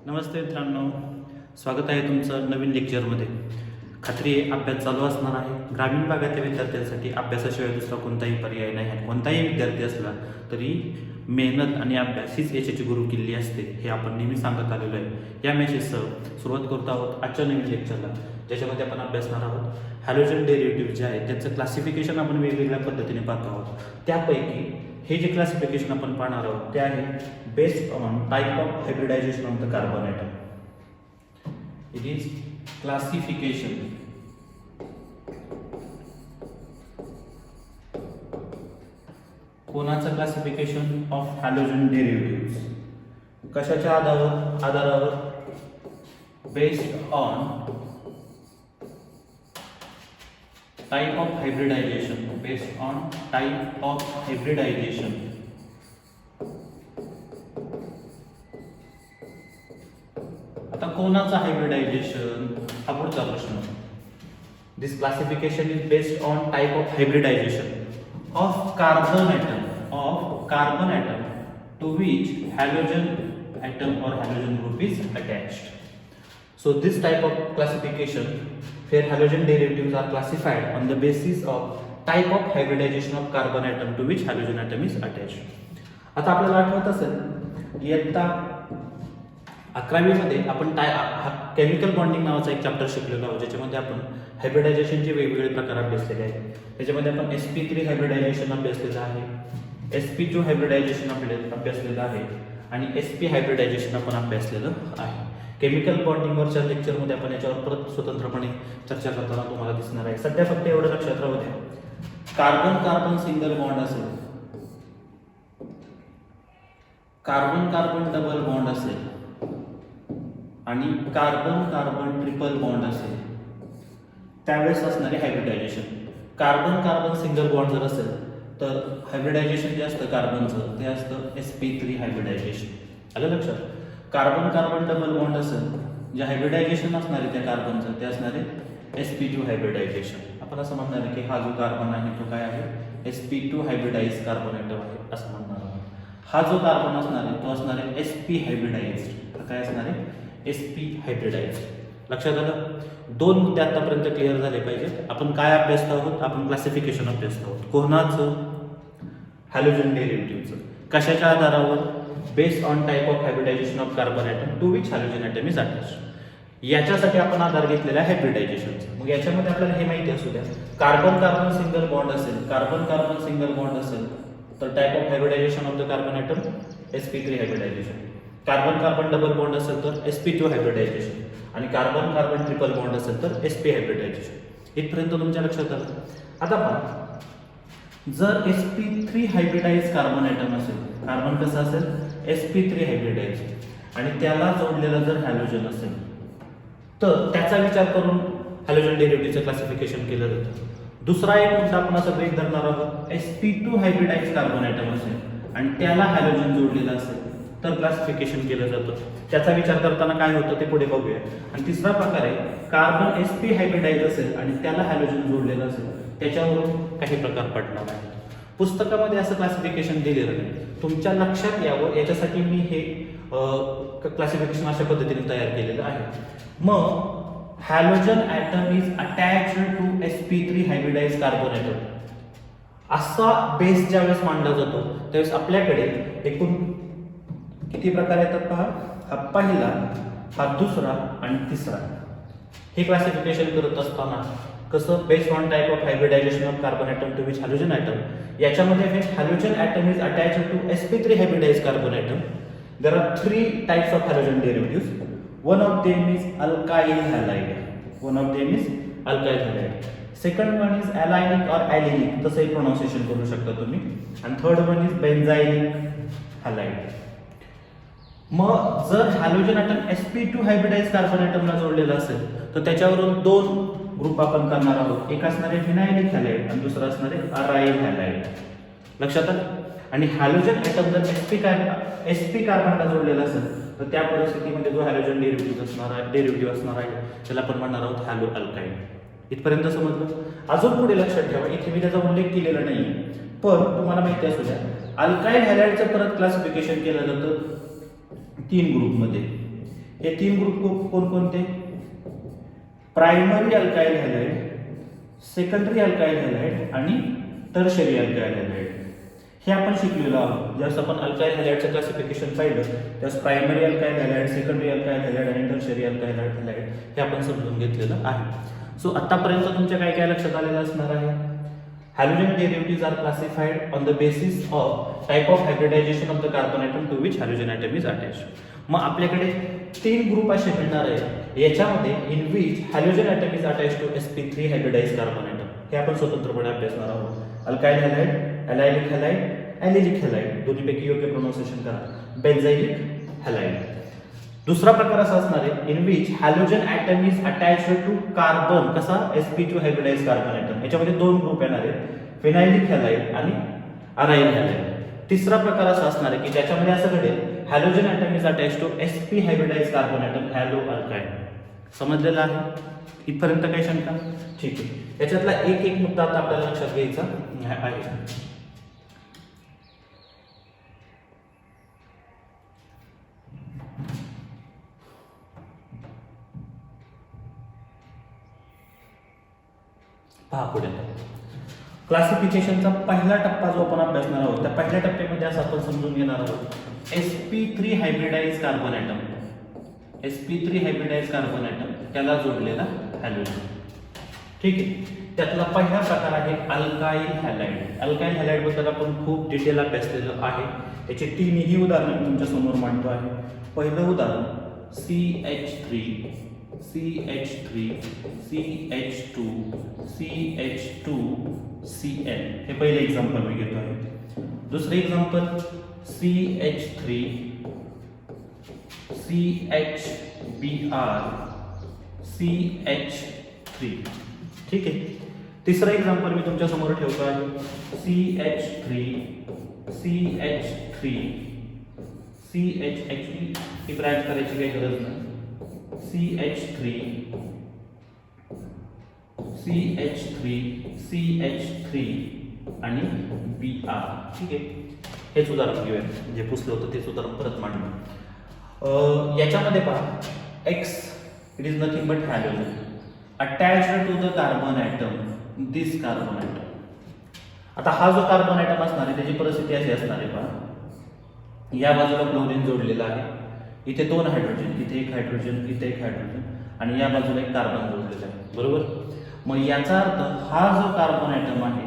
नमस्ते मित्रांनो, स्वागत आहे तुमचं नवीन लेक्चरमध्ये. खात्री आहे अभ्यास चालू असणार आहे. ग्रामीण भागातल्या विद्यार्थ्यांसाठी अभ्यासाशिवाय दुसरा कोणताही पर्याय नाही आहे. कोणताही विद्यार्थी असला तरी मेहनत आणि अभ्यास हीच यशाची गुरुकिल्ली असते, हे आपण नेहमी सांगत आलेलो आहे. या मेसेजसह सुरुवात करत आहोत आजच्या नवीन लेक्चरला, ज्याच्यामध्ये आपण अभ्यासणार आहोत हॅलोजन डेरिव्हेटिव्ह जे आहे त्यांचं क्लासिफिकेशन आपण वेगवेगळ्या पद्धतीने पाहतो आहोत. त्यापैकी हे जे क्लासिफिकेशन आपण पाहणार आहोत ते आहे based on type of hybridization of the carbon atom. It is classification कोणाचं क्लासिफिकेशन ऑफ हॅलोजन डेरिव्हेटिव्ह्ज, कशाच्या आधारावर based on type of hybridization, based on type of hybridization. आता कोणाचं हायब्रिडायझेशन हा पुढचा प्रश्न. This classification is based on type of hybridization of carbon atom to which halogen atom or halogen group is attached. So this type of classification where halogen derivatives are classified on the basis of type of hybridization of carbon atom to which halogen atom is attached. आता आपल्याला आठवत असेल इयत्ता 11वी मध्ये आपण chemical bonding नावाचा एक chapter शिकलेलो आहोत, ज्याच्यामध्ये आपण हायब्रिडायझेशनचे वेगवेगळे प्रकार अभ्यासलेले आहेत. त्याच्यामध्ये आपण sp3 हायब्रिडायझेशन अभ्यासलेलं आहे, sp2 हायब्रिडायझेशन अभ्यासलेलं आहे आणि sp हायब्रिडायझेशन आपण अभ्यासलेलं आहे. केमिकल बॉन्डिंगवरच्या लेक्चरमध्ये आपण याच्यावर परत स्वतंत्रपणे चर्चा करताना तुम्हाला दिसणार आहे. सध्या फक्त एवढं लक्षात राहू द्या, कार्बन कार्बन सिंगल बॉन्ड असेल, कार्बन कार्बन डबल बॉन्ड असेल आणि कार्बन कार्बन ट्रिपल बॉन्ड असेल, त्यावेळेस असणारे hybridisation. Carbon carbon single bond जर असेल तर हायब्रिडायझेशन जे असतं कार्बनचं ते असतं sp3 हायब्रिडायझेशन. आलं लक्षात? कार्बन कार्बन डबल बॉन्ड असेल, जे हायब्रिडायझेशन असणार आहे त्या कार्बनचं ते असणार आहे sp2 हायब्रिडायझेशन. आपण असं म्हणणार आहे की हा जो कार्बन आहे तो काय आहे, sp2 हायब्रिडाइज कार्बन ॲटम आहे असं म्हणणार आहोत. हा जो कार्बन असणार आहे तो असणार आहे sp हायब्रिडाइज्ड. काय असणार आहे, sp हायब्रिडाइज्ड. लक्षात आलं? दोन मुद्दे आतापर्यंत क्लिअर झाले पाहिजेत. आपण काय अभ्यासत आहोत, आपण क्लासिफिकेशन अभ्यासत आहोत. कोणाचं, हॅलोजन डेरिव्हेटिव्हचं. कशाच्या आधारावर, based on type of hybridization of carbon atom to which halogen atom is attached. याच्यासाठी आपण आधार घेतलेला आहे हायब्रिडायझेशनचा. मग याच्यामध्ये आपल्याला हे माहिती असू द्या, कार्बन कार्बन सिंगल बॉन्ड असेल, कार्बन कार्बन सिंगल बॉन्ड असेल तर type of hybridization of the carbon atom sp3 hybridization. Carbon carbon double bond असेल तर sp2 हायब्रिडायझेशन आणि कार्बन कार्बन ट्रिपल बॉन्ड असेल तर sp हायब्रिडायझेशन. इथपर्यंत तुमच्या लक्षात आलं. आता पहा, जर sp3 हायब्रिडाइज कार्बन ॲटम असेल, कार्बन कसं असेल sp3 हायब्रिडाइज आणि त्याला जोडलेलं जर हॅलोजन असेल तर त्याचा विचार करून हॅलोजन डेरिव्हेटिव्हचं क्लासिफिकेशन केलं जातं. दुसरा एक मुद्दा आपण असं ब्रेक धरणार आहोत, sp2 हायब्रिडाइज कार्बन ॲटम असेल आणि त्याला हॅलोजन जोडलेलं असेल तर क्लासिफिकेशन केलं जातं. त्याचा विचार करताना काय होतं ते पुढे बघूया. आणि तिसरा प्रकार आहे, कार्बन sp हायब्रिडाइज असेल आणि त्याला हॅलोजन जोडलेलं असेल, त्याच्यावरून काही प्रकार पडणार आहेत. पुस्तकामध्ये असं क्लासिफिकेशन दिलेलं नाही. तुमच्या लक्षात यावं याच्यासाठी मी हे क्लासिफिकेशन अशा पद्धतीने तयार केलेलं आहे. मग halogen atom is attached to sp3 hybridize carbon atom असा बेस ज्यावेळेस मांडला जातो त्यावेळेस आपल्याकडे एकूण किती प्रकार येतात पहा. हा पहिला, हा दुसरा आणि तिसरा. हे क्लासिफिकेशन करत असताना कसं, based on type of hybridization of carbon atom to which halogen atom. याच्यामध्ये halogen atom is attached to sp3 hybridize carbon atom. There are 3 types of halogen derivatives. One of them is alkyl halide. One of them is alkyl halide. Second one is allylic or allylic, तसंही प्रोनाउन्सिएशन करू शकता तुम्ही. आणि third one is benzylic halide. मग जर halogen atom sp2 hybridize carbon ॲटमला जोडलेलं असेल तर त्याच्यावरून दोन ग्रुप आपण करणार आहोत. एक असणारे फिनायलिक हॅलाइड आणि दुसरं असणारे अराइल हॅलाइड. लक्षात आलं? आणि हॅलोजन ॲटम जर sp कार्बनला जोडलेला असेल तर त्या परिस्थितीमध्ये जो हॅलोजन डेरिव्हेटिव्ह असणार आहे त्याला आपण म्हणणार आहोत हॅलो अल्काइड. इथपर्यंत समजलं? अजून पुढे लक्षात ठेवा, इथे मी त्याचा उल्लेख केलेला नाही, पण तुम्हाला माहिती असू द्या, अल्काइल हॅलाइडचं परत क्लासिफिकेशन केलं जातं 3 ग्रुपमध्ये. हे 3 ग्रुप कोणकोणते? Primary alkyl halide, secondary alkyl halide आणि टर्शरी अल्काइल हॅलाइड. हे आपण शिकलेलो आहोत. ज्यावेळेस आपण अल्काइल हॅलाइडचं क्लासिफिकेशन पाहिलं त्यावेळेस primary alkyl halide, secondary alkyl halide आणि टर्शरी अल्काइल हॅलाइड हे आपण समजून घेतलेलं आहे. सो आतापर्यंत तुमच्या काय काय लक्षात आलेलं असणार आहे? Halogen derivatives are classified on the basis of type of hybridization of the carbon atom to which halogen atom is attached. मग आपल्याकडे 3 ग्रुप असे मिळणार आहेत याच्यामध्ये in which halogen atom is attached to sp3 hybridized carbon atom. हे आपण स्वतंत्रपणे अभ्यासणार आहोत. Alkyl halide, allylic halide, allylic halide, दोन्हीपैकी योग्य प्रोनाउन्सिएशन करा. Benzylic halide. दुसरा प्रकार असा असणार आहे in which halogen atom is attached to carbon. कसा? sp2 hybridised carbon atom. याच्यामध्ये 2 ग्रुप येणार आहेत, फिनाइलिक हॅलाइड आणि अराइल हॅलाइड. तिसरा प्रकार असा असणार आहे की ज्याच्यामध्ये असं घडेल halogen atom is attached to sp hybridized carbon atom, halo alkyl. समजलेलं आहे? इथपर्यंत काही शंका? ठीक आहे. याच्यातला एक मुद्दा आता आपल्याला लक्षात घ्यायचा आहे. पहा पुढे क्लासिफिकेशनचा पहिला टप्पा जो आपण अभ्यासणार आहोत त्या पहिल्या टप्प्यामध्ये असं आपण समजून घेणार आहोत sp3 hybridized carbon atom. sp3 hybridized carbon atom त्याला जोडलेला हॅलोजन. ठीक आहे. त्यातला पहिला प्रकार आहे अल्काइल हॅलाइड. अल्काइल हॅलाइड बद्दल आपण खूप डिटेल अभ्यासलेलं आहे. त्याची 3ही उदाहरणं मी तुमच्या समोर मांडतो आहे. पहिलं उदाहरण CH3 CH3 CH2 CH2 Cl. हे पहिले एक्झाम्पल मी घेतो आहे. दुसरे एक्झाम्पल CH3 CHBr CH3. ठीक आहे. तिसरा एक्झाम्पल मी तुमच्या समोर ठेवतो आहे CH3 CH3 CH. ऍक्च्युली ही ब्रँच करायची काही गरज नाही. CH3 CH3 CH3 आणि Br. ठीक आहे. हेच उदाहरण घेऊया, जे पुसलं होतं तेच उदाहरण परत मांडलं. याच्यामध्ये पहा X it is nothing but halogen attached to the carbon atom, this carbon atom. आता हा जो कार्बन ॲटम असणार आहे त्याची परिस्थिती अशी असणार आहे पहा. या बाजूला क्लोरीन जोडलेला आहे, इथे 2 हायड्रोजन, इथे एक हायड्रोजन, इथे एक हायड्रोजन आणि या बाजूला एक कार्बन जोडलेला आहे. बरोबर. मग याचा अर्थ हा जो कार्बन ॲटम आहे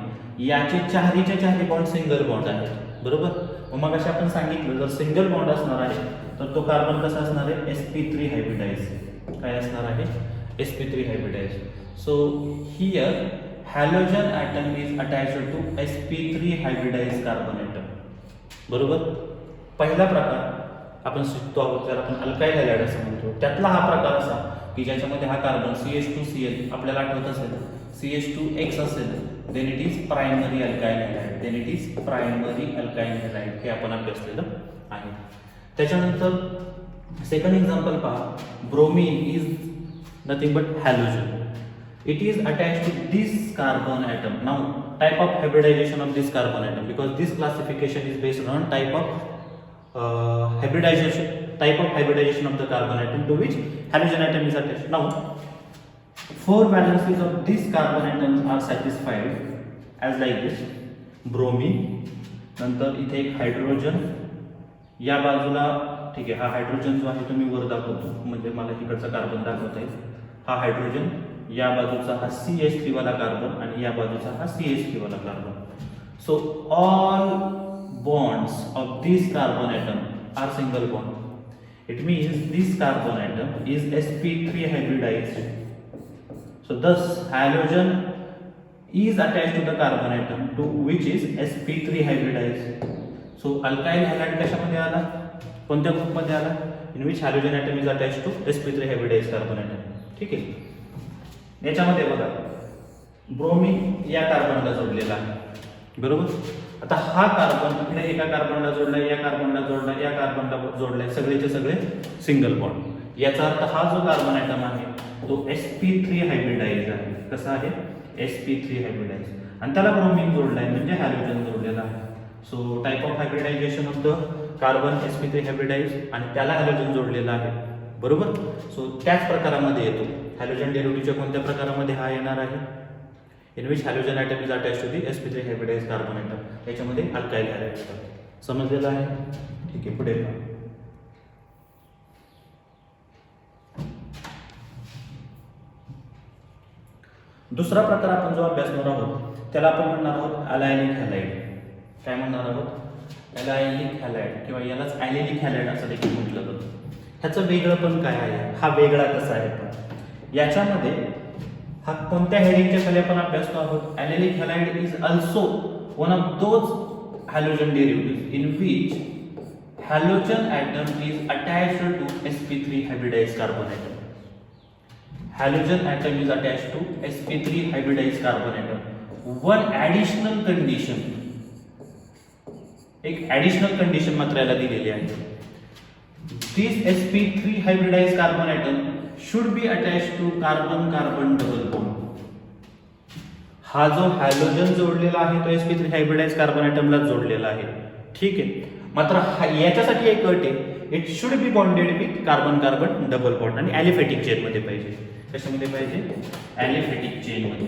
याचे चारीच्या चारी बॉन्ड सिंगल बॉन्ड आहेत. बरोबर. मग अशा आपण सांगितलं जर सिंगल बॉन्ड असणार आहे तर तो कार्बन कसा असणार आहे? sp3 hybridise. काय असणार आहे? sp3 hybridize. So here halogen atom is attached to sp3 hybridize carbon atom. बरोबर. पहिला प्रकार आपण शिकतो आहोत त्याला आपण अल्काइल हॅलाइड असं म्हणतो. त्यातला हा प्रकार असा की ज्याच्यामध्ये हा कार्बन CH2Cl आपल्याला आठवत असेल CH2X असेल then it is primary alkyl halide. Then it is primary alkyl halide. हे आपण अभ्यासलेलं आहे. त्याच्यानंतर सेकंड एक्झाम्पल पहा. Bromine is nothing but halogen. It is attached to this carbon atom. Now, type of hybridization of this carbon atom, because this classification is based on type of hybridization of the carbon atom to which halogen atom is attached. Now, 4 valencies of this carbon atoms are satisfied as like this. Bromine, नंतर इथे एक hydrogen, या बाजूला ठीक आहे. हा hydrogen जो आहे तो मी वर दाखवतो म्हणजे मला इकडचा कार्बन दाखवता येईल. हा हायड्रोजन, या बाजूचा हा CH3 वाला कार्बन आणि या बाजूचा हा CH3 वाला carbon. So all bonds of this carbon atom are single bond. It means this carbon atom is sp3 hybridized. So thus halogen is attached to the carbon atom to which is sp3 hybridized. So alkyl halide कशामध्ये आला? कोणत्या ग्रुपमध्ये आला? In which halogen atom is attached to sp3 hybridized carbon atom. ठीक आहे. याच्यामध्ये बघा bromine या कार्बनला जोडलेला आहे. बरोबर. आता हा कार्बन इकडे एका कार्बनला जोडलाय, या कार्बनला जोडलाय, या कार्बनला जोडलाय, सगळेचे सगळे सिंगल बॉन्ड. याचा अर्थ हा जो कार्बन ॲटम आहे तो sp3 हायब्रिडाइज आहे. कसा आहे? sp3 hybridise. आणि त्याला ब्रोमीन जोडलाय म्हणजे हॅलोजन जोडलेला आहे. So type of hybridization of the carbon sp3 hybridise आणि त्याला हॅलोजन जोडलेला आहे. बरोबर. सो त्याच प्रकारामध्ये येतो. हॅलोजन डेरिव्हेटिव्हच्या कोणत्या प्रकारामध्ये हा येणार आहे? In which halogen atom is attach to the sp3 hybridize carbon atom. याच्यामध्ये अल्काइल हॅलाइड असतात. समजलेलं आहे? ठीक आहे, पुढे पहा. दुसरा प्रकार आपण जो अभ्यासणार आहोत त्याला आपण म्हणणार आहोत अलायनिक हॅलाइड. काय म्हणणार आहोत? अलायनिक हॅलाइड किंवा यालाच ॲलिनिक हॅलाइड असं देखील म्हटलं जातं. ह्याचं वेगळं पण काय आहे? हा वेगळा कसा आहे पण याच्यामध्ये हा कोणत्या हेडिंगच्या खाली आपण अभ्यासतो आहोत? Allylic halide is also one of those halogen derivative in which halogen atom is attached to sp3 hybridize carbon atom. Halogen atom is attached to sp3 hybridized carbon atom. One additional condition, एक additional condition मात्र याला दिलेली आहे. This sp3 hybridized carbon atom should be attached to carbon-carbon double bond. हा जो halogen जोडलेला आहे तो sp3 hybridized carbon atom ला जोडलेला आहे. ठीक आहे. मात्र याच्यासाठी एक अट आहे, it should be bonded with carbon-carbon double bond आणि ॲलिफॅटिक चेन मध्ये पाहिजे. कशामध्ये पाहिजे? ॲलिफॅटिक चेन मध्ये,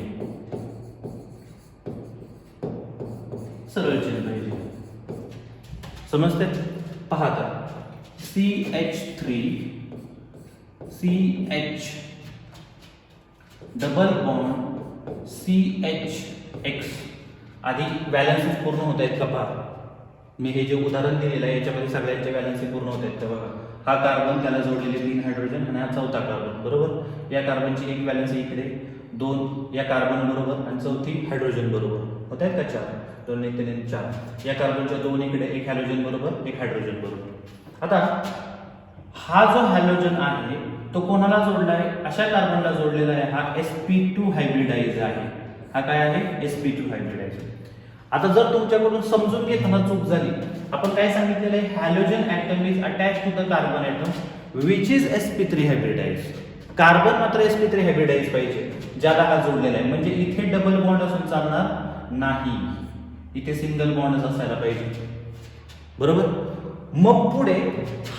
सरळ चेन पाहिजे. समजते? पहा आता CH3 CH double bond CHX. आधी व्हॅलन्सेस पूर्ण होत आहेत का? पहा, मी हे जे उदाहरण दिलेलं आहे याच्यामध्ये सगळ्यांचे व्हॅलन्सी पूर्ण होत आहेत. तर बघा, हा कार्बन त्याला जोडलेले 3 हायड्रोजन आणि हा चौथा कार्बन, बरोबर. या कार्बनची एक व्हॅलन्सी इकडे, 2 या कार्बन बरोबर आणि चौथी हायड्रोजन बरोबर. होत आहेत का? 4. 2 1 3 4. या कार्बनच्या 2 इकडे, एक हॅलोजन बरोबर, एक हायड्रोजन बरोबर. आता हा जो हॅलोजन आहे तो कोणाला जोडला आहे? अशा कार्बनला जोडलेला आहे. हा sp2 हायब्रिडाइज आहे. हा काय आहे? sp2 hybridise. आता जर तुमच्याकडून समजून घेताना चूक झाली, आपण काय सांगितलेलं आहे? Halogen atom is attach to the carbon atom which is sp3 hybridize. Carbon मात्र sp3 हायब्रिडाइज पाहिजे, ज्याला हा जोडलेला आहे. म्हणजे इथे डबल बॉन्ड असून चालणार नाही, इथे सिंगल बॉन्डच असायला पाहिजे, बरोबर. मग पुढे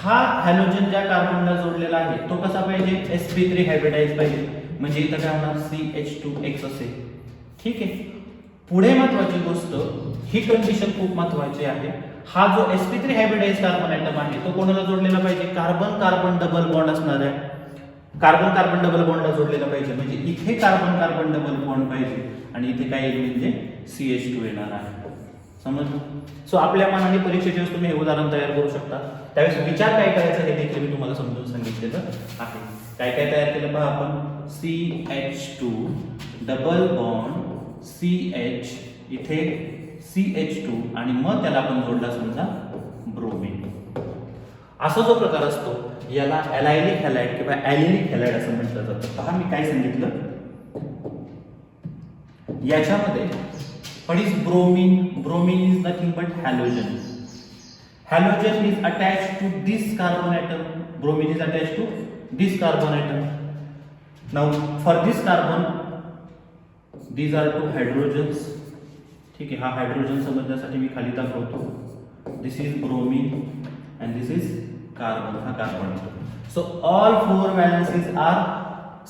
हा हॅलोजन ज्या कार्बनला जोडलेला आहे तो कसा पाहिजे? sp3 हायब्रिडाइज पाहिजे. म्हणजे इथं काय होणार? CH2X असेल. ठीक आहे. पुढे महत्वाची गोष्ट, ही कंडिशन खूप महत्वाची आहे. हा जो sp3 हायब्रिडाइज कार्बन ॲटम आहे तो कोणाला जोडलेला पाहिजे? कार्बन कार्बन डबल बॉन्ड असणार आहे. कार्बन कार्बन डबल बॉन्डला जोडलेला पाहिजे. म्हणजे इथे कार्बन कार्बन डबल बॉन्ड पाहिजे आणि इथे काय येईल? म्हणजे CH2 येणार आहे. समजलं? सो आपल्या मनाने परीक्षेच्या वेळेस तुम्ही हे उदाहरण तयार करू शकता. त्यावेळेस विचार काय करायचा हे देखील मी तुम्हाला समजून सांगितलेलं आहे. काय काय तयार केलं पहा आपण. CH2 डबल बॉन्ड CH, इथे CH2 आणि मग त्याला आपण जोडला समजा ब्रोमीन. असा जो प्रकार असतो याला अलायनिक हॅलाइड किंवा ॲलिनिक हॅलाइड असं म्हटलं जातं. पहा मी काय सांगितलं याच्यामध्ये. What is bromine? Bromine is nothing but halogen. Halogen is attached to this carbon atom. Bromine is attached to this carbon atom. Now for this carbon these are 2 hydrogens. ठीक आहे. हा हायड्रोजन समजण्यासाठी मी खाली दाखवतो. This is bromine and this is carbon. हा carbon. So all 4 valencies are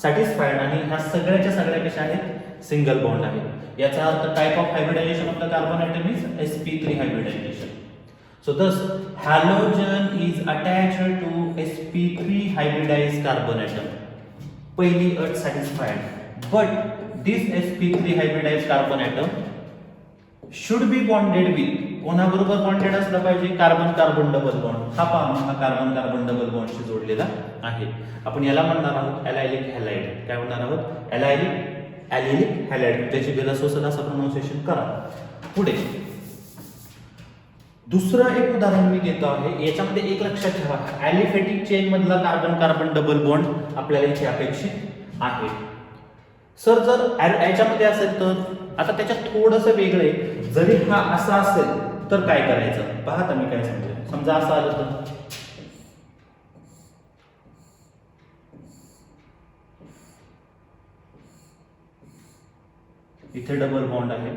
satisfied आणि ह्या सगळ्याच्या सगळ्या कशा आहेत? सिंगल बॉन्ड आहे. याचा अर्थ type of hybridization of the carbon atom is sp3 hybridization. So thus halogen is attached to sp3 hybridize carbon atom. पहिली अट satisfied. But this sp3 hybridized carbon atom should be bonded with, कोणाबरोबर bonded असला पाहिजे? Carbon carbon double bond. हा पहा, हा carbon carbon double बॉन्डशी जोडलेला आहे. आपण याला म्हणणार आहोत अलायनिक हॅलाइड. काय म्हणणार आहोत? ॲलिनिक हॅलाइड. त्याची बेरस असेल असं प्रोनाउन्सिएशन करा. पुढे दुसरं एक उदाहरण मी देतो आहे. याच्यामध्ये एक लक्षात ठेवा, ॲलिफॅटिक चेन मधला कार्बन कार्बन डबल बॉन्ड आपल्याला इथे अपेक्षित आहे. सर जर याच्यामध्ये असेल तर आता त्याच्यात थोडंसं वेगळं आहे. जरी हा असा असेल तर काय करायचं? पहा आता मी काय सांगतो. समजा असं आलं तर इथे डबल बॉन्ड आहे,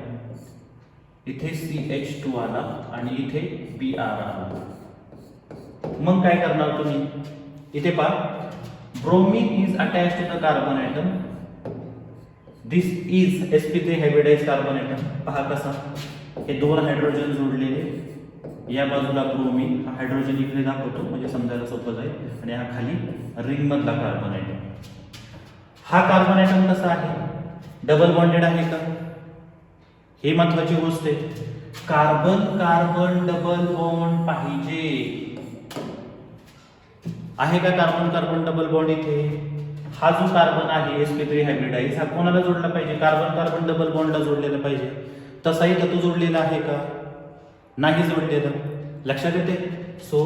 इथे CH2 आला आणि इथे Br आला. मग काय करणार तुम्ही? इथे पहा bromine is attached to the carbon atom. This is sp3 hybridized carbon atom. पहा कसा हे दोन हायड्रोजन जोडलेले, या बाजूला ब्रोमीन, हा हायड्रोजन इकडे दाखवतो म्हणजे समजायला सोपं जाईल, आणि हा खाली रिंग मधला कार्बन ॲटम. हा कार्बन ॲटम कसा आहे? डबल बॉन्डेड आहे का? हे महत्वाची गोष्ट आहे. कार्बन कार्बन डबल बॉन्ड पाहिजे. आहे का कार्बन कार्बन डबल बॉन्ड इथे? हा जो कार्बन आहे sp3 हायब्रिडाइज, हा कोणाला जोडला पाहिजे? कार्बन कार्बन डबल बॉन्डला जोडलेला पाहिजे. तसा इथं तो जोडलेला आहे का? नाही जोडलेला. लक्षात येते? सो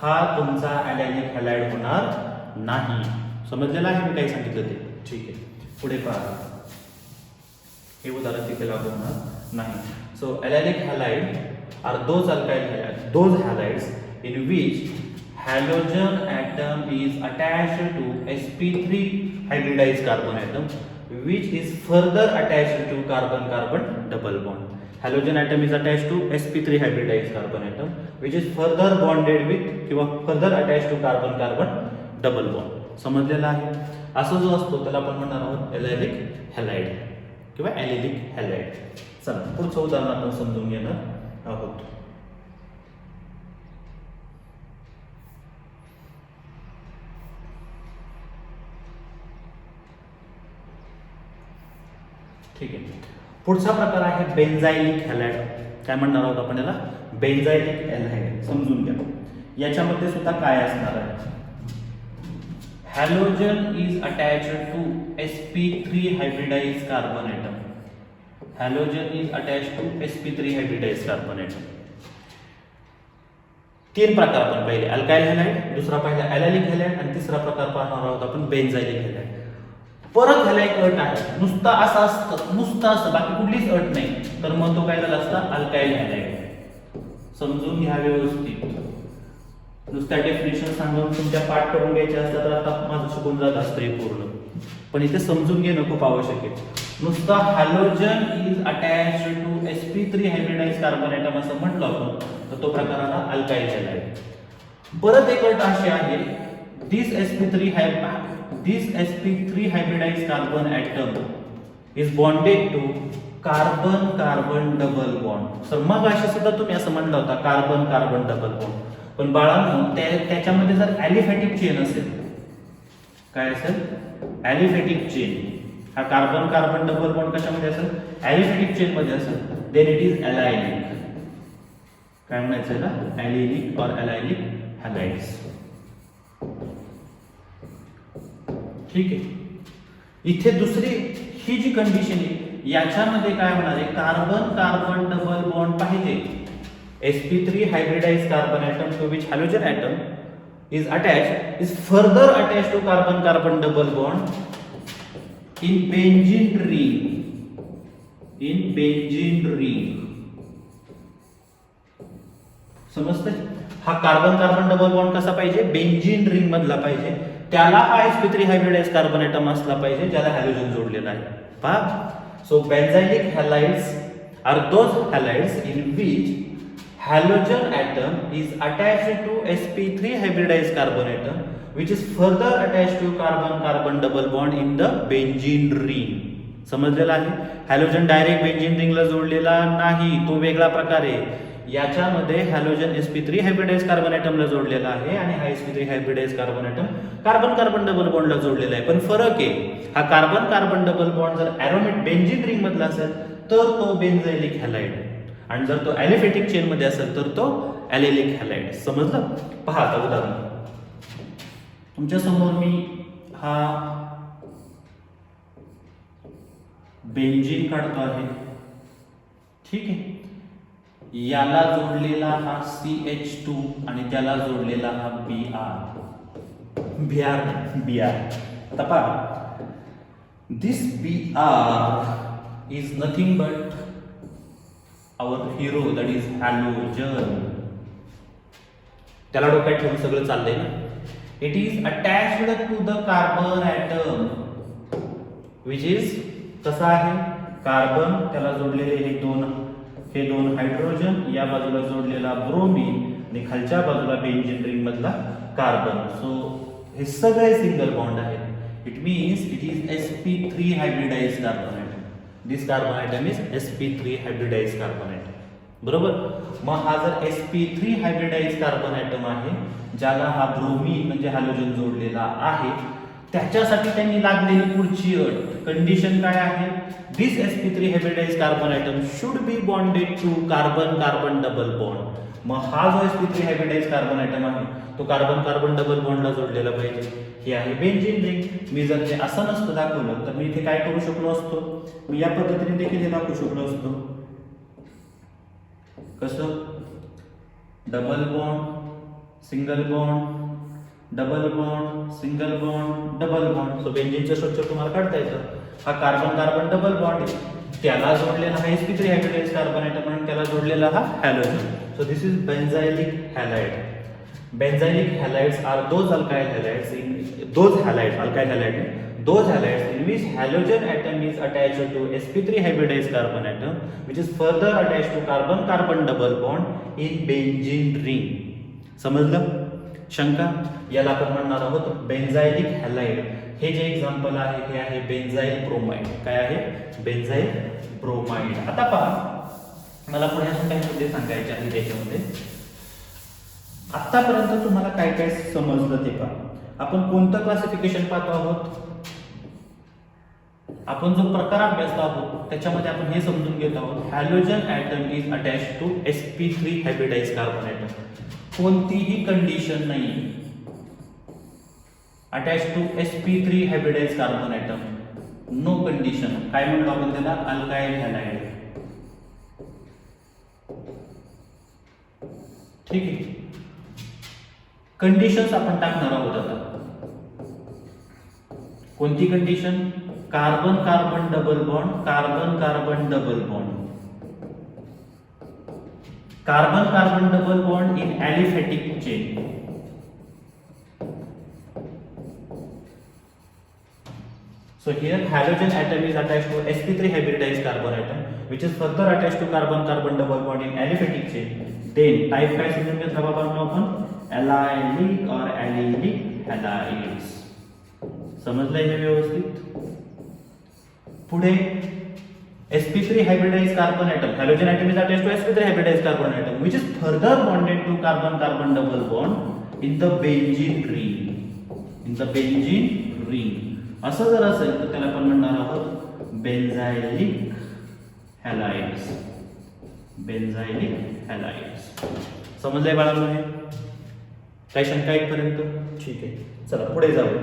हा तुमचा ॲलेनिक हॅलाइड होणार नाही. समजलेलं आहे मी काय सांगितलं ते? ठीक आहे, पुढे पहा. हे उदाहरण तिथे लागू होणार नाही. So allylic halide are those alkyl halide, those halides in which halogen atom is attached to sp3 hybridized carbon atom which is further attached to carbon carbon double bond. Halogen atom is attached to sp3 hybridized carbon atom which is further bonded with किंवा further attached to carbon carbon double bond. समजलेला आहे? असं जो असतो त्याला आपण म्हणणार आहोत ॲलेनिक हॅलाइड किंवा ॲलेनिक हॅलाइड. चला पुढचं उदाहरण आपण समजून घेणार आहोत. ठीक आहे, पुढचा प्रकार आहे बेन्झाइलिक हॅलाइड. काय म्हणणार आहोत आपण याला? Benzylic halide. समजून घ्या, याच्यामध्ये सुद्धा काय असणार आहे? Halogen is attached to sp3 hybridized carbon atom. Halogen is attached to sp3 hybridized carbon atom. तीन प्रकार आपण पाहिले, अल्काइल हॅलाइड, दुसरा पाहिला ॲलेनिक हॅलाइड, आणि तिसरा प्रकार पाहणार आहोत आपण बेन्झाइलिक हॅलाइड. परत ह्याला एक अट आहे, नुसता असं असतं, नुसतं असतं, बाकी कुठलीच अट नाही, तर मग तो काय झाला असता? Alkyl halide. समजून घ्या व्यवस्थित. नुसत्या डेफिनेशन सांगून तुमच्या पाठ करून घ्यायचे असतात तर आता माझं शिकून जात असतं हे पूर्ण, पण इथे समजून घेणं खूप आवश्यक आहे. नुसता halogen is attached to sp3 hybridized carbon atom असं म्हटलं आपण तर तो प्रकार आला अल्काइल हॅलाइड. परत एक अट अशी आहे, this sp3 hybridized carbon atom is bonded to carbon carbon double bond. तर मग अशी सुद्धा तुम्ही असं म्हणलं होता कार्बन कार्बन डबल बॉन्ड, पण बाळांनो त्याच्यामध्ये जर ॲलिफॅटिक चेन असेल, काय असेल? Aliphatic chain. हा कार्बन कार्बन डबल बॉन्ड कशामध्ये असेल? ॲलिफॅटिक चेन मध्ये असेल, देन इट इज ॲलायनिक. काय म्हणायचं ना? ॲलिनिक और ॲलायनिक हॅलाइड्स. ठीक आहे, इथे दुसरी ही जी कंडिशन आहे याच्यामध्ये काय होणार आहे? कार्बन कार्बन डबल बॉन्ड पाहिजे. sp3 hybridized carbon atom to which halogen atom is attached is further attached to carbon carbon double bond in benzene ring. In benzene ring. समजतंय? हा कार्बन कार्बन डबल बॉन्ड कसा पाहिजे? Benzene ring मधला पाहिजे. त्याला हा sp3 hybridized carbon item असला पाहिजे ज्याला हॅलोजन जोडलेला आहे. पहा, so benzylic halides are those halides in which halogen atom is attached to sp3 hybridized carbon atom which is further attached to carbon carbon double bond in the benzene ring. समजलेला आहे? Halogen direct benzene रिंगला जोडलेला नाही, तो वेगळा प्रकार आहे. याच्यामध्ये halogen sp3 hybridized carbon ॲटमला जोडलेला आहे आणि हा sp3 hybridized carbon atom carbon carbon double बॉन्डला जोडलेला आहे. पण फरक आहे, हा कार्बन कार्बन डबल बॉन्ड जर ॲरोमेट बेंझीन रिंग मधला असेल तर तो बेन्झाइलिक हॅलाइड, आणि जर तो ॲलिफॅटिक चेन मध्ये असेल तर तो ॲलेनिक हॅलाइड. समजलं? पहा आता उदाहरण तुमच्या समोर मी हा बेंझीन काढतो आहे. ठीक आहे, याला जोडलेला हा CH2 आणि त्याला जोडलेला हा Br. आता पहा, दिस Br is nothing but our hero, that is halogen. त्याला डोक्यात ठेवून सगळं चाललंय ना. It is attached to the carbon atom which is कसा आहे? कार्बन, त्याला जोडलेले हे दोन हायड्रोजन, या बाजूला जोडलेला ब्रोमीन आणि खालच्या बाजूला बेंझीन रिंग मधला कार्बन. सो हे सगळे सिंगल बॉन्ड आहेत. It means it is sp3 hybridized carbon atom. This carbon atom is sp3 hybridized carbon atom. बरोबर. मग हा जर sp3 हायब्रिडाइज्ड कार्बन ॲटम आहे, ज्याला हा ब्रोमीन म्हणजे हॅलोजन जोडलेला आहे, त्याच्यासाठी त्यांनी लागलेली पुढची अट कंडिशन काय आहे? This sp3 hybridized carbon atom should be bonded to carbon carbon double bond. मग हा जो sp3 हायब्रिडाइज्ड कार्बन ॲटम आहे तो कार्बन कार्बन डबल बॉन्डला जोडलेला पाहिजे. हे आहे बेंझीन रिंग. मी जर ते असं नसतं दाखवलं तर मी इथे काय करू शकलो असतो? मी या पद्धतीने देखील हे दाखवू शकलो असतो. कसं? Double bond single bond double bond single bond double bond. So बेंझीनचं स्ट्रक्चर तुम्हाला काढता येतं. हा कार्बन कार्बन डबल बॉन्ड आहे, त्याला जोडलेला हा sp3 हायब्रिडाइज्ड कार्बन ॲटम आणि त्याला जोडलेला हा halogen. So this is benzylic halide. Benzylic halides are those alkyl halides in which halogen atom is attached to sp3 hybridized carbon atom, which is further attached to carbon carbon double bond in benzene ring. समजलं? शंका? याला आपण म्हणणार आहोत बेंझाइलिक halide. हे जे example आहे हे आहे बेंझाइल ब्रोमाइड. काय आहे? बेंझाइल ब्रोमाइड. आता पहा, मला पुढे अजून काही मुद्दे सांगायचे आहेत त्याच्यामध्ये. आतापर्यंत तुम्हाला काय काय समजलं ते पहा. आपण कोणतं क्लासिफिकेशन पाहतो आहोत? आपण जो प्रकार अभ्यासला आहोत त्याच्यामध्ये आपण हे समजून घेत आहोत halogen atom is attached to sp3 hybridized carbon atom. कोणतीही कंडिशन नाही attach to sp3 hybridized carbon atom. No condition. काय म्हणतो आपण त्याला? Alkyl halide. ठीक आहे. कंडिशन्स आपण टाकणार आहोत आता. कोणती condition? Carbon carbon double bond carbon carbon double bond carbon carbon double bond in aliphatic chain. So here halogen atom is attached to sp3 hybridized carbon atom which is further attached to carbon carbon double bond in aliphatic chain. Then type काय समजून घेतला बाबा आपण? allylic or allylic halides. समजलंय हे व्यवस्थित? पुढे sp3 hybridized carbon atom, halogen atom is attached to sp3 hybridized carbon atom which is further bonded to carbon carbon double bond in the benzene ring. In the benzene ring. असं जर असेल तर त्याला आपण म्हणणार आहोत बेंझाइलिक हॅलाइड्स. बेंझाइलिक हॅलाइड्स. समजलंय बाळांनो? हे काही शंका इथपर्यंत? ठीक आहे, चला पुढे जाऊया.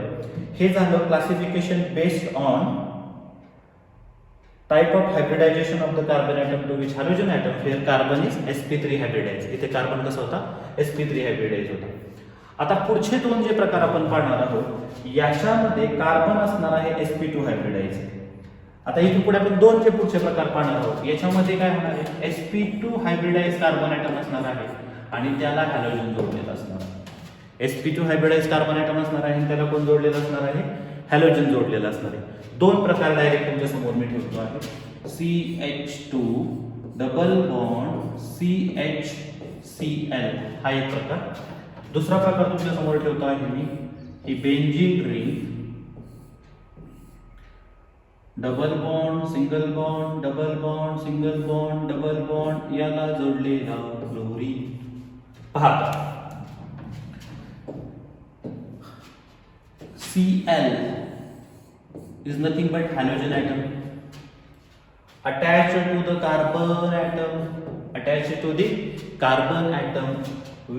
हे झालं classification based on type of hybridization of the carbon atom to which halogen atom. Here carbon is sp3 hybridize. इथे कार्बन कसा होता? sp3 हायब्रिडाइज होता. आता पुढचे दोन जे प्रकार आपण पाहणार आहोत याच्यामध्ये कार्बन असणार आहे sp2 हायब्रिडाइज. आता इथून पुढे आपण दोन जे पुढचे प्रकार पाहणार आहोत याच्यामध्ये काय होणार आहे? sp2 हायब्रिडाइज कार्बन ॲटम असणार आहे आणि त्याला हॅलोजन जोडलेलं असणार आहे. sp2 हायब्रिडाइज कार्बन ॲटम असणार आहे आणि त्याला कोण जोडलेलं असणार आहे? हॅलोजन जोडलेलं असणार आहे. दोन प्रकार डायरेक्ट तुमच्या समोर मी ठेवतो आहे. CH2 डबल बॉन्ड CHCl हा एक प्रकार. दुसरा प्रकार तुमच्या समोर ठेवतो आहे मी ही benzene ring. Double bond single bond double bond single bond double bond याला जोडलेला क्लोरीन. पहा Cl is nothing but halogen atom attached to the carbon atom, attached to the carbon atom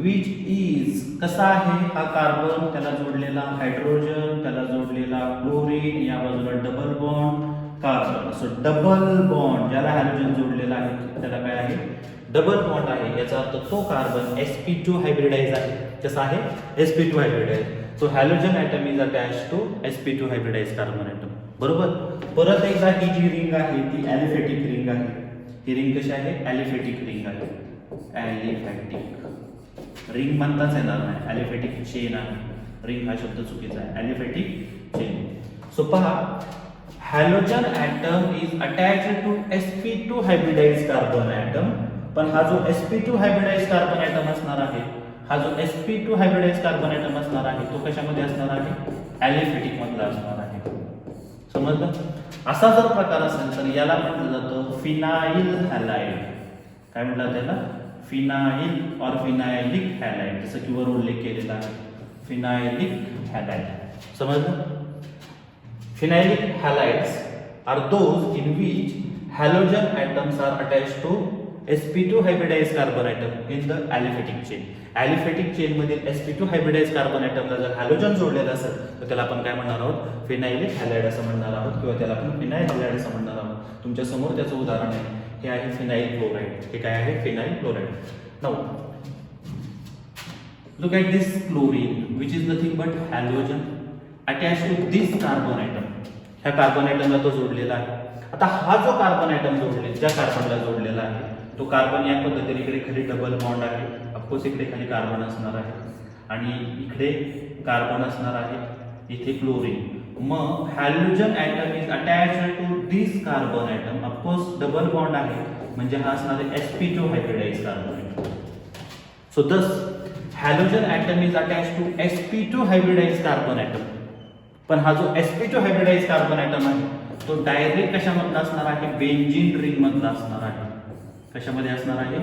which is कसा आहे हा carbon, त्याला जोडलेला hydrogen, त्याला जोडलेला क्लोरीन, या बाजूला double bond carbon. So double bond ज्याला हॅलोजन जोडलेला आहे त्याला काय आहे? डबल बॉन्ड आहे. याचा अर्थ तो कार्बन sp2 हायब्रिडाइज आहे. कसा आहे? sp2 hybridize. So halogen atom is attached to sp2 hybridize carbon atom. बरोबर. परत एकदा ही जी रिंग आहे ती ॲलिफॅटिक रिंग आहे. ही रिंग कशी आहे? ॲलिफॅटिक रिंग आहे. ॲलिफॅटिक रिंग म्हणताच येणार नाही, ॲलिफॅटिक चेन आहे. रिंग हा शब्द चुकीचा आहे. Aliphatic chain. सो पहा halogen atom is attached to sp2 hybridize carbon atom. पण हा जो sp2 हायब्रिडाइज कार्बन ॲटम असणार आहे हा जो sp2 हायब्रिडाइज कार्बन ॲटम असणार आहे तो कशामध्ये असणार आहे? ॲलिफॅटिक मधला असणार आहे. समजलं? असा जर प्रकार असेल तर याला म्हटलं जातं फिनाइल हॅलाइड. काय म्हटलं त्याला? फिनाइल और फिनाइलिक हॅलाइड, जसं की वर उल्लेख केलेला आहे फिनाइलिक हॅलाइड. समजलं? Phenylic halides are those in which halogen atoms are attached to sp2 hybridize carbon atom in the aliphatic chain. Aliphatic chain मधील sp2 हायब्रिडाइज कार्बन ॲटमला जर हॅलोजन जोडलेलं असेल तर त्याला आपण काय म्हणणार आहोत? फिनाइलिक हॅलाइड असं म्हणणार आहोत किंवा त्याला आपण फिनाइल हॅलाइड असं म्हणणार आहोत. तुमच्या समोर त्याचं उदाहरण आहे, हे आहे फिनाइल क्लोराइड. हे काय आहे? Phenyl chloride. Now look at this chlorine which is nothing but halogen attached to this carbon atom. ह्या कार्बन ॲटमला तो जोडलेला आहे. आता हा जो कार्बन ॲटम ज्या कार्बनला जोडलेला आहे तो कार्बन या पद्धतीने इकडे खाली डबल बॉन्ड आहे. ऑफकोर्स इकडे खाली कार्बन असणार आहे आणि इकडे कार्बन असणार आहे, इथे क्लोरीन. मग halogen atom is attached to this carbon atom. Of course double bond आहे म्हणजे हा असणार आहे sp2 hybridize carbon atom. So thus halogen atom is attached to sp2 hybridize carbon atom. पण हा जो sp2 हायब्रिडाइज कार्बन ॲटम आहे तो डायरेक्ट कशामधला असणार आहे? बेंझिन रिंग मधला असणार आहे. कशामध्ये असणार आहे?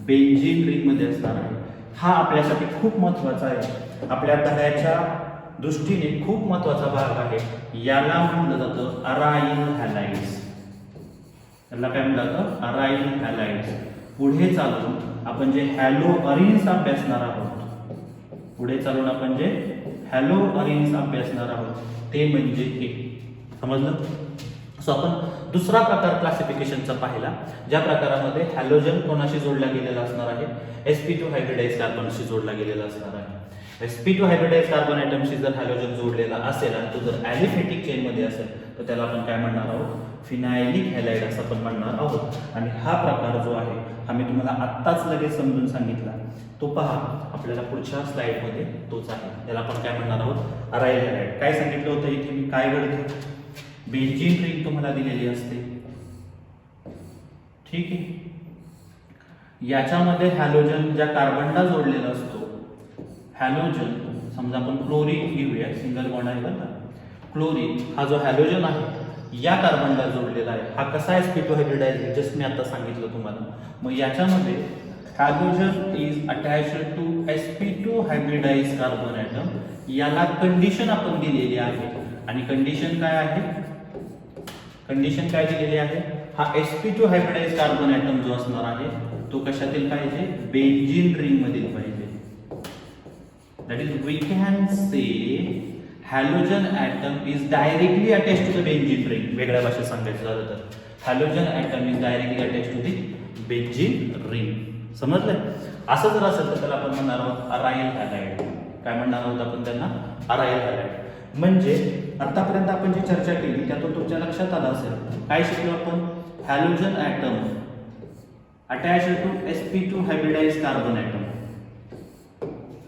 बेंझिन रिंग मध्ये असणार आहे. हा आपल्यासाठी खूप महत्वाचा आहे, आपल्या धड्याच्या दृष्टीने खूप महत्वाचा भाग आहे. याला म्हटलं जातं अराईल हॅलाइड्स. याला काय म्हटलं जातं? अराईल हॅलाइड्स. पुढे चालून आपण जे हॅलो अरिन्स अभ्यासणार आहोत, पुढे चालून आपण जे हॅलो अरिन्स अभ्यासणार आहोत ते म्हणजे हे. समजलं? सो आपण दुसरा प्रकार क्लासिफिकेशनचा पाहिला, ज्या प्रकारामध्ये हॅलोजन कोणाशी जोडला गेलेला असणार आहे? sp2 हायब्रिडाइज कार्बनशी जोडला गेलेला असणार आहे. sp2 हायब्रिडाइज कार्बन ॲटमशी जर हॅलोजन जोडलेला असेल आणि तो जर ॲलिफॅटिक चेन मध्ये असेल तर त्याला आपण काय म्हणणार आहोत? फिनाइलिक हॅलाइड असं आपण म्हणणार आहोत. आणि हा प्रकार जो आहे हा मी तुम्हाला आत्ताच लगेच समजून सांगितला, तो पहा आपल्याला पुढच्या स्लाइडमध्ये तोच आहे. त्याला आपण काय म्हणणार आहोत? अराईल हॅलाइड. काय सांगितलं होतं इथे मी? काय घडतं? बेंझिन रिंग तुम्हाला दिलेली असते, ठीक आहे. याच्यामध्ये हॅलोजन ज्या कार्बनला जोडलेला असतो, हॅलोजन समजा आपण क्लोरीन घेऊया, सिंगल बॉन्ड आहे बघा. क्लोरीन हा जो हॅलोजन आहे या कार्बनला जोडलेला आहे. हा कसा sp2 हायब्रिडाइज? जस्ट मी आता सांगितलं तुम्हाला. मग याच्यामध्ये halogen is attached to sp2 hybridize carbon atom. याला कंडिशन आपण दिलेली आहे आणि कंडिशन काय आहे? कंडिशन काय दिलेली आहे? हा sp2 हायब्रिडाइज कार्बन ॲटम जो असणार आहे तो कशातील पाहिजे? बेंझिन रिंग मधील पाहिजे. That is we can say halogen atom is directly attached to the benzene ring. वेगळ्या भाषेत सांगायचं झालं तर halogen atom is directly attached to the benzene ring. समजलं? असं जर असेल तर त्याला आपण म्हणणार आहोत अराईल हॅलाइड. काय म्हणणार आहोत आपण त्यांना? अराईल हॅलाइड. म्हणजे आतापर्यंत आपण जी चर्चा केली त्यातून तुमच्या लक्षात आलं असेल काय शिकलो आपण? Halogen atom attached to sp2 hybridize carbon atom.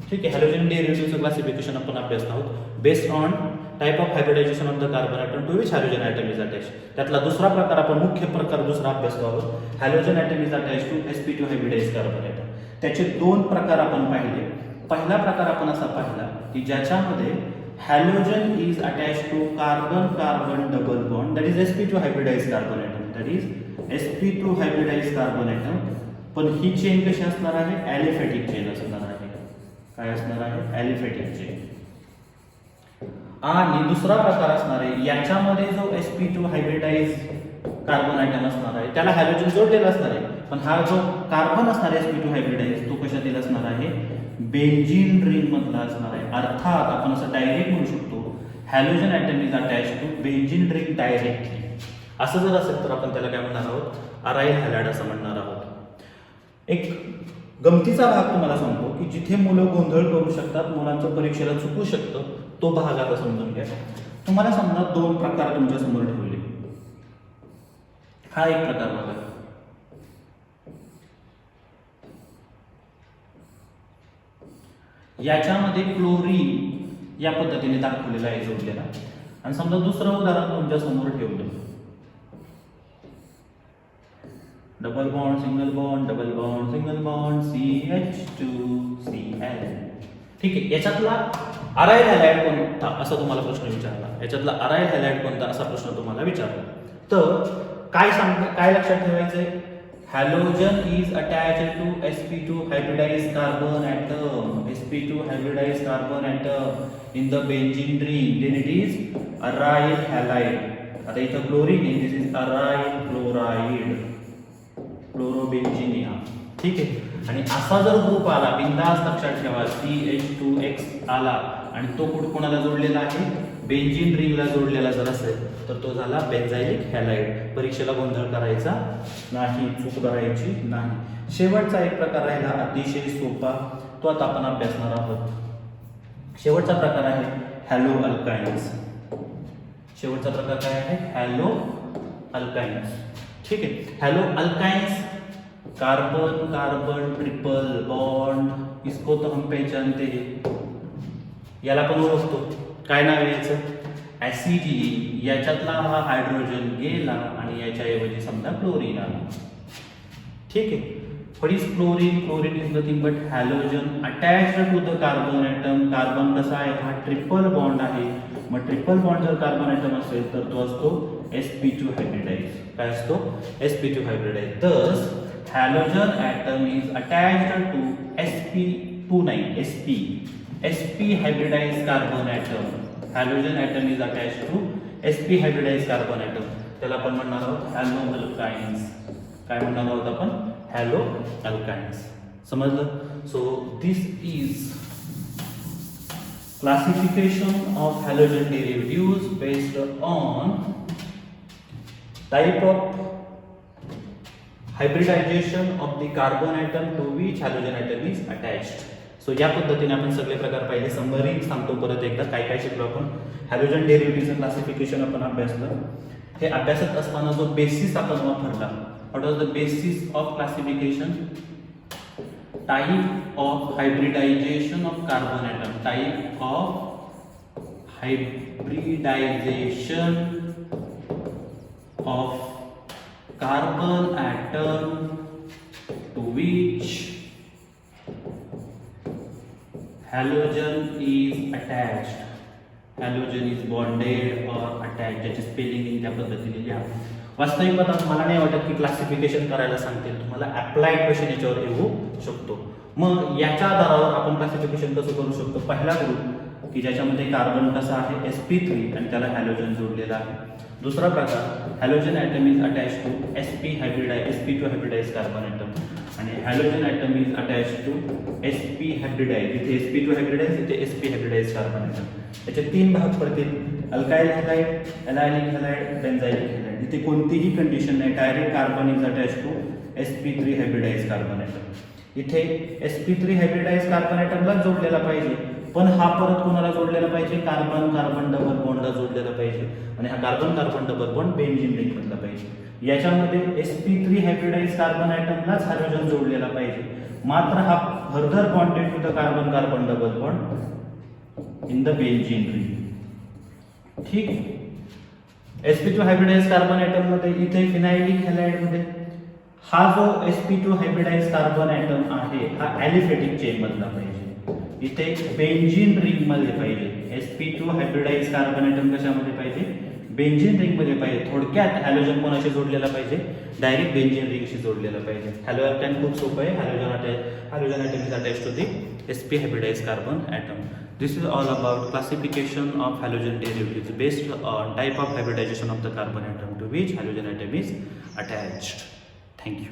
ठीक आहे. हॅलोजन डेरिव्हेटिव्हचं क्लासिफिकेशन आपण अभ्यासत आहोत based on type of hybridization of the carbon atom to which halogen atom is attach. त्यातला दुसरा प्रकार आपण मुख्य प्रकार दुसरा अभ्यासतो आहोत, halogen atom is attach to sp2 hybridize carbon atom. त्याचे दोन प्रकार आपण पाहिले. पहिला प्रकार आपण असा पाहिला की ज्याच्यामध्ये halogen is attached to carbon carbon double bond, that is sp2 hybridized carbon atom, that is sp2 hybridized carbon atom. पण ही चेन कशी असणार आहे? ॲलिफॅटिक चेन असणार आहे. काय असणार आहे? Aliphatic chain. आणि दुसरा प्रकार असणार आहे याच्यामध्ये जो sp2 हायब्रिडाइज कार्बन ॲटम असणार आहे त्याला हॅलोजन जोडलेला असणार आहे, पण हा जो कार्बन असणार आहे sp2 हायब्रिडाइज तो कशातील असणार आहे? बेंझिन रिंग मधला असणार आहे. अर्थात आपण असं डायरेक्ट म्हणू शकतो halogen atom is attached to benzene ring directly. असं जर असेल तर आपण त्याला काय म्हणणार आहोत? अराईल हॅलाइड असं म्हणणार आहोत. एक गमतीचा भाग तुम्हाला सांगतो की जिथे मुलं गोंधळ करू शकतात, मुलांचं परीक्षेला चुकू शकतं, तो भाग आता समजून घ्या. तुम्हाला समजा दोन प्रकार तुमच्या समोर ठेवले. हा एक प्रकार बघा, याच्यामध्ये क्लोरीन या पद्धतीने दाखवलेला आहे जोडलेला. आणि समजा दुसरं उदाहरण तुमच्या समोर ठेवलं, double bond single bond double bond single bond CH2Cl. ठीक आहे. याच्यातला अराईल हॅलाइड कोणता असा तुम्हाला प्रश्न विचारला. याच्यातला अराईल हॅलाइड कोणता असा प्रश्न तुम्हाला विचारला. तर काय लक्षात ठेवायचंय? Halogen is attached to sp2 hybridized carbon atom. sp2 hybridized carbon atom in the benzene ring. Then it is aryl halide. आता इथं क्लोरीन आहे. दिस इज अराईल क्लोराइड क्लोरोबेन्झिनिया. ठीक आहे. आणि असा जर ग्रुप आला, बिंदास लक्षात ठेवा, CH2X आला आणि तो कोणाला जोडलेला आहे? बेंझिन रिंगला जोडलेला जर असेल तर तो झाला बेन्झाइलिक हॅलाइड. परीक्षेला गोंधळ करायचा नाही, चूक करायची नाही. शेवटचा एक प्रकार राहिला अतिशय सोपा, तो आता आपण अभ्यासणार आहोत. शेवटचा प्रकार आहे हॅलो अल्काइन्स. शेवटचा प्रकार काय आहे? Hello alkynes. ठीक आहे. Hello alkynes, carbon carbon triple bond, इसको तो हम पहचानते हैं. याला पण ओळखतो. काय नाव आहे याचं? ऍसिडी. याच्यातला हा हायड्रोजन गेला आणि याच्याऐवजी समजा क्लोरीन आला. ठीक आहे. What is chlorine? Chlorine is nothing but halogen attached to the carbon atom. Carbon कसा आहे? हा ट्रिपल बॉन्ड आहे. मग ट्रिपल बॉन्ड जर कार्बन ॲटम असेल तर तो असतो sp2 हायब्रिडाइज. काय असतो? sp2 hybridize. thus halogen atom is attached to sp2 नाही sp hybridized carbon atom. halogen atom is attached to sp hybridized carbon atom. त्याला आपण म्हणणार आहोत हॅलो अल्काइन्स. काय म्हणणार आहोत आपण? Halo alkynes. समजलं? So this is classification of halogen derivatives based on type of hybridization of the carbon atom to which halogen atom is attached. So या पद्धतीने आपण सगळे प्रकार पाहिले. समरी सांगतो परत एकदा काय काय शिकलो आपण. हॅलोजन डेरिव्हेटिव्हचं क्लासिफिकेशन आपण अभ्यासलं. हे अभ्यासत असताना जो बेसिस आपण वापरला, what was the basis of classification? Type of hybridization of carbon atom. Type of hybridization of carbon atom to which halogen is attached. Halogen is bonded or attached. ज्याची spelling त्या पद्धतीने लिहा. वास्तविक आता मला नाही वाटत की क्लासिफिकेशन करायला सांगतील. तुम्हाला अप्लाइड क्वेश्चन याच्यावर येऊ शकतो. मग याच्या आधारावर आपण क्लासिफिकेशन कसं करू शकतो? पहिला ग्रुप की ज्याच्यामध्ये कार्बन कसा आहे? sp3 आणि त्याला हॅलोजन जोडलेला आहे. दुसरा प्रकार halogen atom is attach to sp2 hybridize carbon atom आणि halogen atom is attach to sp hybridize. इथे sp2 हायब्रिडाइज, इथे sp हायब्रिडाइज कार्बन ॲटम. याचे तीन भाग पडतील: alkyl halide, allylic halide, benzylic halide. इथे कोणतीही कंडिशन नाही, direct carbon is attach to sp3 hybridize carbon atom. इथे sp3 हायब्रिडाइज कार्बन ॲटमला जोडलेला पाहिजे, पण हा परत कोणाला जोडलेला पाहिजे? कार्बन कार्बन डबल बॉन्डला जोडलेला पाहिजे आणि हा carbon carbon double bond benzene ring मधला पाहिजे. याच्यामध्ये sp3 हायब्रिडाइज कार्बन ॲटमलाच हायड्रोजन जोडलेला पाहिजे. मात्र हा further bonded to the carbon carbon double bond in the benzene ring. ठीक. sp2 हायब्रिडाइज कार्बन ॲटम मध्ये इथे फिनाइलिक हॅलाइड मध्ये हा जो sp2 हायब्रिडाइज कार्बन ॲटम आहे हा ॲलिफॅटिक चेन मधला पाहिजे. इथे बेंझिन रिंग मध्ये पाहिजे. sp2 हायब्रिडाइज कार्बन ॲटम कशामध्ये पाहिजे? बेंझिन रिंग मध्ये पाहिजे. थोडक्यात हॅलोजन कोणाशी जोडलेला पाहिजे? डायरेक्ट बेंझिन रिंगशी जोडलेला पाहिजे. हॅलो अल्काइन खूप सोपं आहे. Halogen atom is attached to the sp hybridize carbon atom. This is all about classification of halogen derivatives based on type of hybridization of the carbon atom to which halogen atom is attached. Thank you.